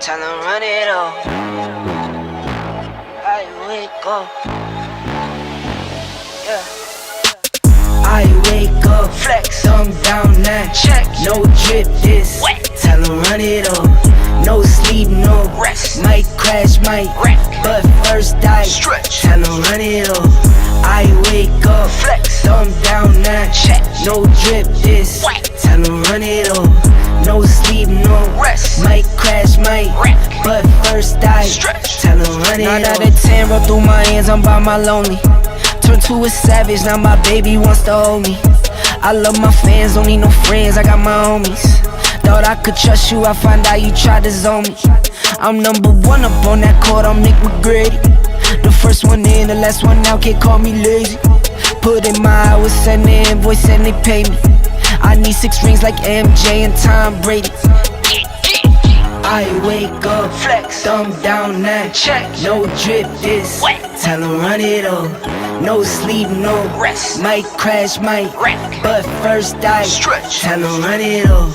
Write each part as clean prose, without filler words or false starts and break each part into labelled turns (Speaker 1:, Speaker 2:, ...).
Speaker 1: Tell them run it up. I wake up. Yeah. I wake up, flex, thumb down that check. No drip this, wet. Tell them run it up. No sleep, no rest. Might crash, might wreck. But first I stretch. Tell them run it up. I wake up, flex, thumb down that check. No drip this, wet. Tell them run it up. No sleep, no rest. Might crash, might wreck. But first I stretch. Tell them run it up. 9 out of 10 roll through my hands, I'm by my lonely. Turned to a savage, now my baby wants to hold me. I love my fans, don't need no friends, I got my homies. Thought I could trust you, I find out you tried to zone me. I'm number one up on that court, I'm Nick McGrady. The first one in, the last one out, can't call me lazy. Put in my hours, send the invoice and they pay me. I need 6 rings like MJ and Tom Brady. I wake up, flex, thumb down that check. No drip this, wet. Tell them run it up. No sleep, no rest. Might crash, might wreck. But first I stretch. Tell them run it up.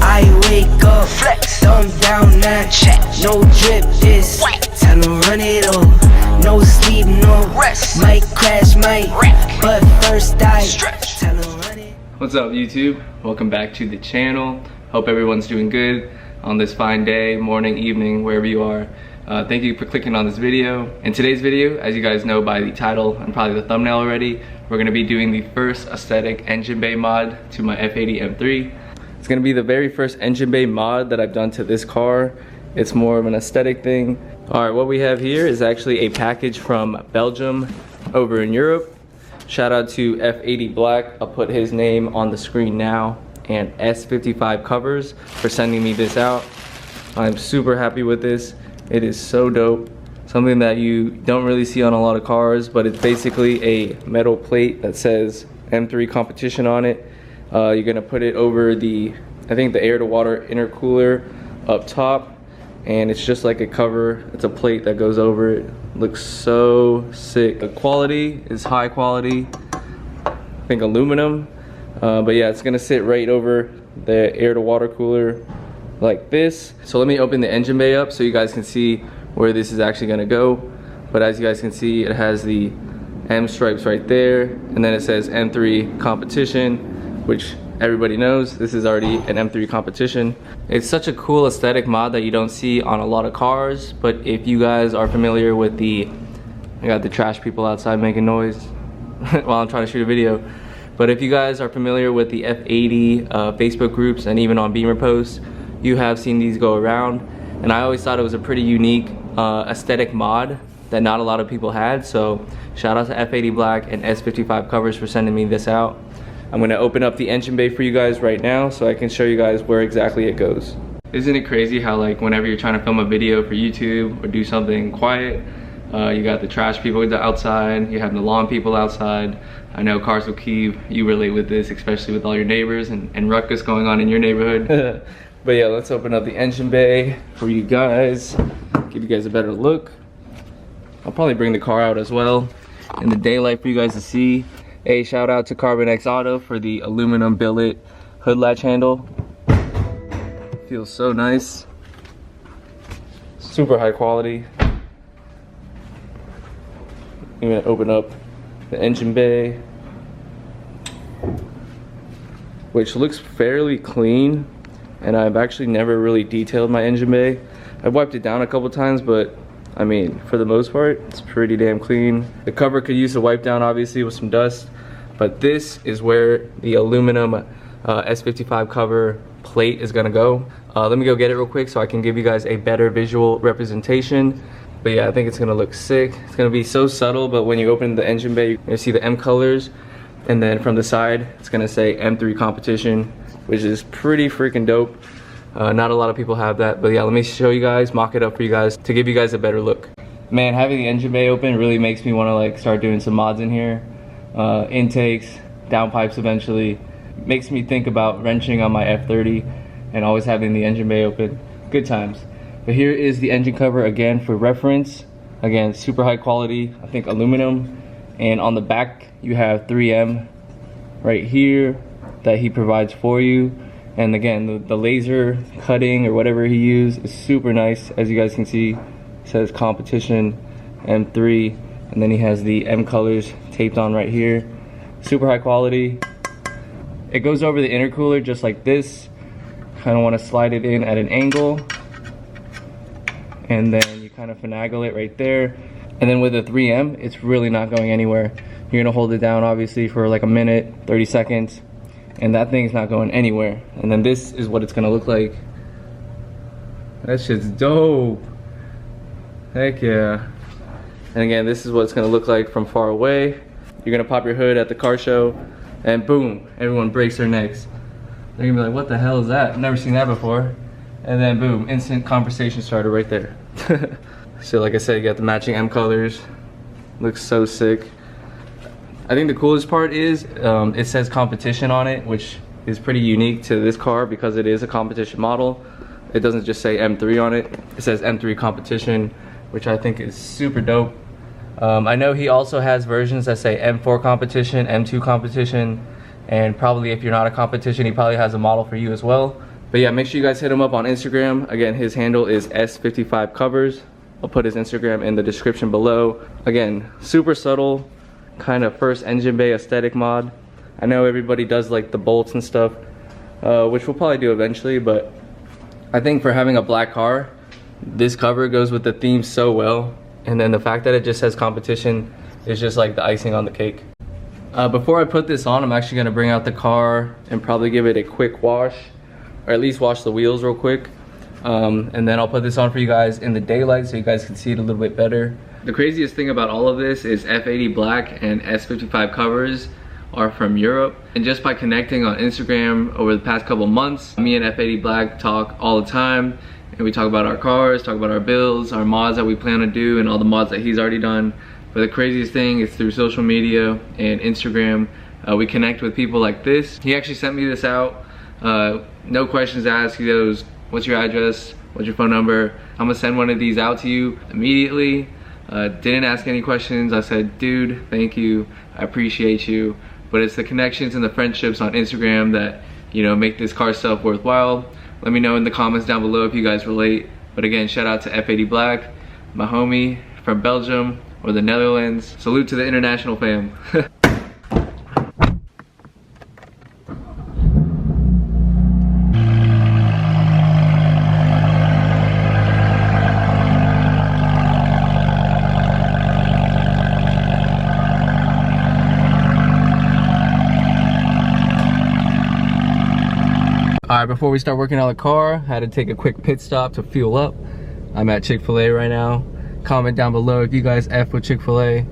Speaker 1: I wake up, flex, thumb down that check. No drip this, wet. Tell them run it up. No sleep, no rest. Might crash, might wreck. But first I stretch. Tell them run it.
Speaker 2: What's up, YouTube? Welcome back to the channel. Hope everyone's doing good on this fine day, morning, evening, wherever you are. Thank you for clicking on this video. In today's video, as you guys know by the title and probably the thumbnail already, we're gonna be doing the first aesthetic engine bay mod to my F80 M3. It's gonna be the very first engine bay mod that I've done to this car. It's more of an aesthetic thing. All right, what we have here is actually a package from Belgium over in Europe. Shout out to F80 Black, I'll put his name on the screen now, and S55 covers for sending me this out. I'm super happy with this. It is so dope. Something that you don't really see on a lot of cars, but it's basically a metal plate that says M3 competition on it. You're gonna put it over the, I think the air to water intercooler up top, and it's just like a cover. It's a plate that goes over it. Looks so sick. The quality is high quality, I think aluminum. But yeah, it's gonna sit right over the air to water cooler like this. So let me open the engine bay up so you guys can see where this is actually gonna go. But as you guys can see, it has the M stripes right there, and then it says M3 competition, which everybody knows this is already an M3 competition. It's such a cool aesthetic mod that you don't see on a lot of cars, but if you guys are familiar with the, I got the trash people outside making noise while I'm trying to shoot a video. But if you guys are familiar with the F80 Facebook groups and even on Beamer posts, you have seen these go around. And I always thought it was a pretty unique aesthetic mod that not a lot of people had. So shout out to F80 Black and S55 covers for sending me this out. I'm gonna open up the engine bay for you guys right now so I can show you guys where exactly it goes. Isn't it crazy how like whenever you're trying to film a video for YouTube or do something quiet, you got the trash people outside, you have the lawn people outside. I know Cars with Kies, you relate with this, especially with all your neighbors and ruckus going on in your neighborhood. But yeah, let's open up the engine bay for you guys, give you guys a better look. I'll probably bring the car out as well in the daylight for you guys to see. A shout out to Carbonex Auto for the aluminum billet hood latch handle. Feels so nice. Super high quality. I'm gonna open up the engine bay, which looks fairly clean, and I've actually never really detailed my engine bay. I've wiped it down a couple times, but I mean, for the most part, it's pretty damn clean. The cover could use a wipe down, obviously, with some dust, but this is where the aluminum S55 cover plate is gonna go. Let me go get it real quick so I can give you guys a better visual representation. But yeah, I think it's gonna look sick. It's gonna be so subtle, but when you open the engine bay, you're gonna see the M colors, and then from the side, it's gonna say M3 competition, which is pretty freaking dope. Not a lot of people have that, but yeah, let me show you guys, mock it up for you guys to give you guys a better look. Man, having the engine bay open really makes me wanna like start doing some mods in here. Intakes, downpipes eventually. Makes me think about wrenching on my F30 and always having the engine bay open. Good times. But here is the engine cover again for reference. Again, super high quality, I think aluminum. And on the back, you have 3M right here that he provides for you. And again, the laser cutting or whatever he used is super nice. As you guys can see, it says competition M3, and then he has the M colors taped on right here. Super high quality. It goes over the intercooler just like this. Kind of want to slide it in at an angle, and then you kind of finagle it right there. And then with a 3M, it's really not going anywhere. You're gonna hold it down obviously for like a minute, 30 seconds, and that thing's not going anywhere. And then this is what it's gonna look like. That shit's dope. Heck yeah. And again, this is what it's gonna look like from far away. You're gonna pop your hood at the car show, and boom, everyone breaks their necks. They're gonna be like, what the hell is that? I've never seen that before. And then boom, instant conversation starter right there. So like I said, you got the matching M colors. Looks so sick. I think the coolest part is it says competition on it, which is pretty unique to this car because it is a competition model. It doesn't just say M3 on it. It says M3 competition, which I think is super dope. I know he also has versions that say M4 competition, M2 competition, and probably if you're not a competition, he probably has a model for you as well. But yeah, make sure you guys hit him up on Instagram. Again, his handle is S55 Covers. I'll put his Instagram in the description below. Again, super subtle, kind of first engine bay aesthetic mod. I know everybody does like the bolts and stuff, which we'll probably do eventually, but I think for having a black car, this cover goes with the theme so well. And then the fact that it just says competition is just like the icing on the cake. Before I put this on, I'm actually gonna bring out the car and probably give it a quick wash, or at least wash the wheels real quick. And then I'll put this on for you guys in the daylight so you guys can see it a little bit better. The craziest thing about all of this is F80 Black and S55 Covers are from Europe. And just by connecting on Instagram over the past couple months, me and F80 Black talk all the time. And we talk about our cars, talk about our builds, our mods that we plan to do, and all the mods that he's already done. But the craziest thing is through social media and Instagram, we connect with people like this. He actually sent me this out, no questions asked. He goes, what's your address? What's your phone number? I'm gonna send one of these out to you immediately. Didn't ask any questions. I said, dude, thank you, I appreciate you. But it's the connections and the friendships on Instagram that, you know, make this car stuff worthwhile. Let me know in the comments down below if you guys relate. But again, shout out to F80 Black, my homie from Belgium or the Netherlands. Salute to the international fam. Alright, before we start working on the car, I had to take a quick pit stop to fuel up. I'm at Chick-fil-A right now. Comment down below if you guys F with Chick-fil-A.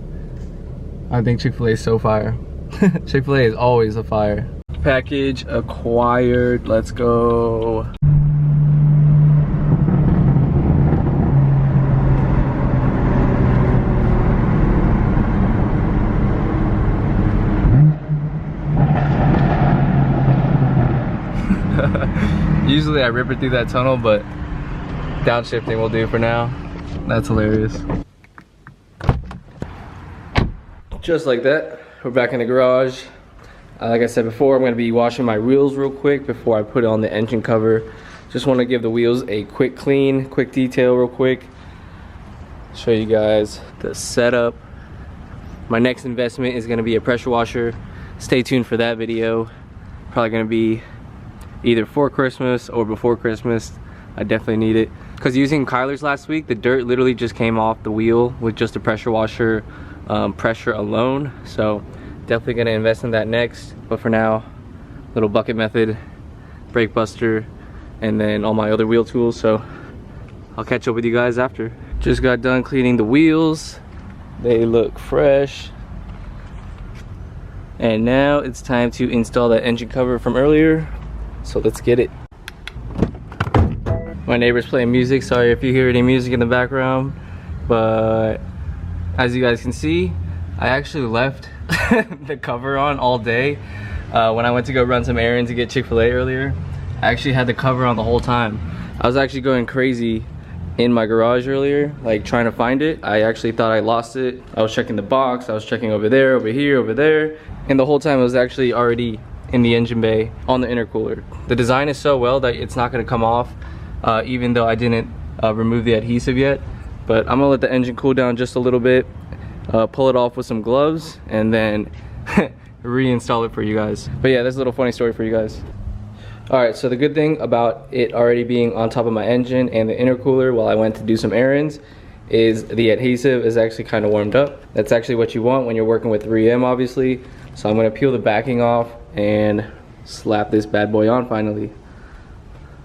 Speaker 2: I think Chick-fil-A is so fire. Chick-fil-A is always a fire. Package acquired, let's go. Usually I rip it through that tunnel, but downshifting will do for now. That's hilarious. Just like that, we're back in the garage. Like I said before, I'm gonna be washing my wheels real quick before I put on the engine cover. Just wanna give the wheels a quick clean, quick detail real quick. Show you guys the setup. My next investment is gonna be a pressure washer. Stay tuned for that video. Probably gonna be either for Christmas or before Christmas. I definitely need it. Because using Kyler's last week, the dirt literally just came off the wheel with just a pressure washer pressure alone. So definitely gonna invest in that next. But for now, little bucket method, brake buster, and then all my other wheel tools. So I'll catch up with you guys after. Just got done cleaning the wheels. They look fresh. And now it's time to install that engine cover from earlier. So let's get it. My neighbor's playing music. Sorry if you hear any music in the background, but as you guys can see, I actually left the cover on all day. When I went to go run some errands to get Chick-fil-A earlier, I actually had the cover on the whole time. I was actually going crazy in my garage earlier, like trying to find it. I actually thought I lost it. I was checking the box, I was checking over there, over here, over there, and the whole time it was actually already in the engine bay on the intercooler. The design is so well that it's not going to come off, even though I didn't remove the adhesive yet. But I'm gonna let the engine cool down just a little bit, pull it off with some gloves, and then reinstall it for you guys. But yeah, there's a little funny story for you guys. Alright, so the good thing about it already being on top of my engine and the intercooler while I went to do some errands is the adhesive is actually kind of warmed up. That's actually what you want when you're working with 3M, obviously. So I'm gonna peel the backing off and slap this bad boy on finally.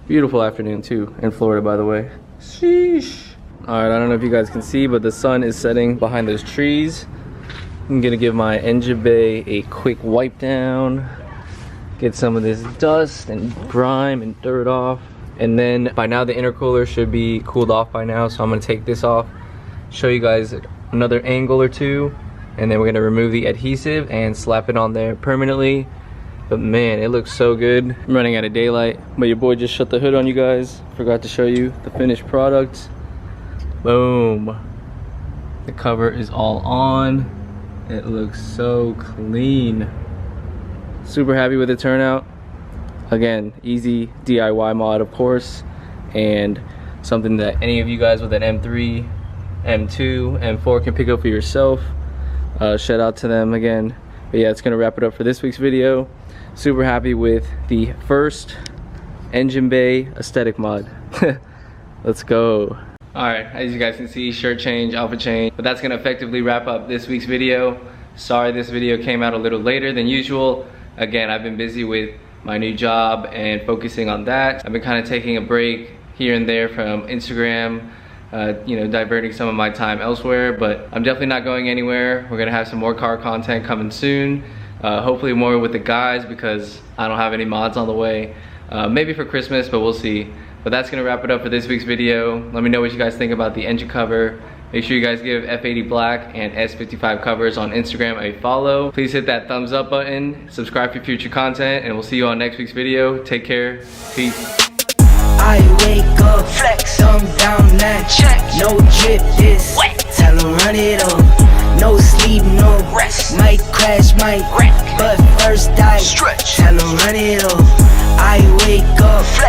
Speaker 2: Beautiful afternoon too, in Florida, by the way. Sheesh. Alright, I don't know if you guys can see, but the sun is setting behind those trees. I'm gonna give my engine bay a quick wipe down, get some of this dust and grime and dirt off. And then by now the intercooler should be cooled off by now, so I'm gonna take this off, show you guys another angle or two, and then we're gonna remove the adhesive and slap it on there permanently. But man, it looks so good. I'm running out of daylight, but your boy just shut the hood on you guys. Forgot to show you the finished product. Boom. The cover is all on. It looks so clean. Super happy with the turnout. Again, easy DIY mod, of course, and something that any of you guys with an M3, M2, M4 can pick up for yourself. Shout out to them again. But yeah, it's gonna wrap it up for this week's video. Super happy with the first engine bay aesthetic mod. Let's go. Alright, as you guys can see, shirt change, outfit change. But that's gonna effectively wrap up this week's video. Sorry this video came out a little later than usual. Again, I've been busy with my new job and focusing on that. I've been kind of taking a break here and there from Instagram, you know, diverting some of my time elsewhere, but I'm definitely not going anywhere. We're gonna have some more car content coming soon. Hopefully more with the guys because I don't have any mods on the way. Maybe for Christmas, but we'll see. But that's gonna wrap it up for this week's video. Let me know what you guys think about the engine cover. Make sure you guys give F80 Black and S55 Covers on Instagram a follow. Please hit that thumbs up button, subscribe for future content, and we'll see you on next week's video. Take care, peace.
Speaker 1: I wake up, flex, thumb down that check. No drip this, tell 'em run it up. No sleep, no rest. Might crash, might wreck, but first I stretch. Tell 'em run it up. I wake up, flex.